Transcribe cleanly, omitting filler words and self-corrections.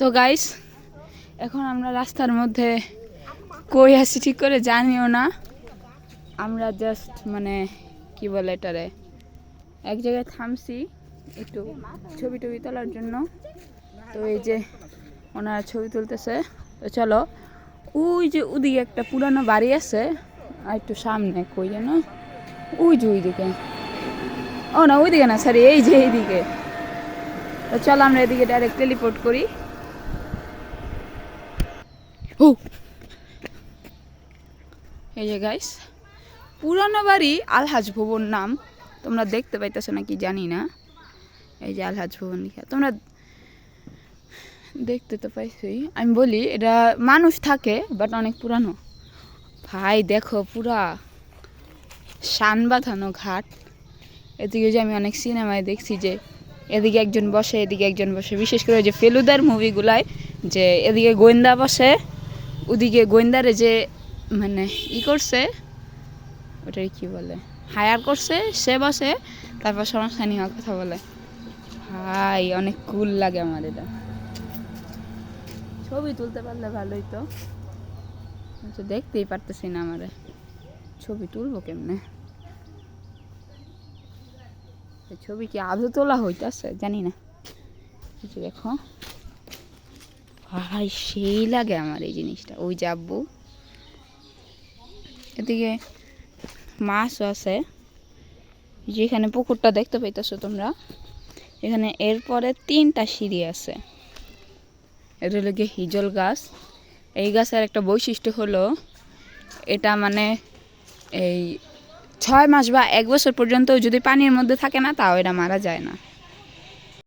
তো গাইস এখন আমরা রাস্তার মধ্যে কই আছি ঠিক করে জানিও না। আমরা জাস্ট মানে কি বলে এটারে এক জায়গায় থামছি একটু ছবি টবি তোলার জন্য। তো এই যে ওনারা ছবি তুলতেছে। তো চলো ওই যে ওদিকে একটা পুরানো বাড়ি আছে আর একটু সামনে কই যেন ওই যে ওইদিকে, ও না ওইদিকে না সরি এই যে এইদিকে। তো চলো আমরা এদিকে ডাইরেক্ট টেলিপোর্ট করি। ও এই যে গাইস পুরানো বাড়ি আলহাজ ভবন নাম, তোমরা দেখতে পাইতেছো নাকি জানি না। এই যে আলহাজ ভবন লিখা তোমরা দেখতে তো পাইছই। আমি বলি এটা মানুষ থাকে বাট অনেক পুরানো। ভাই দেখো পুরা শান বাঁধানো ঘাট। এদিকে যে আমি অনেক সিনেমায় দেখছি যে এদিকে একজন বসে এদিকে একজন বসে, বিশেষ করে যে ফেলুদার মুভিগুলায় যে এদিকে গোয়েন্দা বসে ওদিকে গোয়েন্দারে যে মানে করছে ওটাই কি বলে হায়ার করছে সে বসে, তারপর সমস্যা নিয়ে কথা বলে। ভাই অনেক কুল লাগে আমার এটা। ছবি তুলতে পারলে ভালোই তো, দেখতেই পারতেছি না আমারে ছবি তুলবো কেমনে। ছবি কি আদৌ তোলা হইতেছে জানি না। দেখো ভাই সেই লাগে আমার এই জিনিসটা। ওই যাবো এদিকে মাছও আছে, যেখানে পুকুরটা দেখতে পাইতেছো তোমরা এখানে এরপরে 3টা সিঁড়ি আছে। এটা হলো গিয়ে হিজল গাছ। এই গাছের একটা বৈশিষ্ট্য হলো এটা মানে এই 6 মাস বা 1 বছর পর্যন্ত যদি পানির মধ্যে থাকে না তাও এটা মারা যায় না।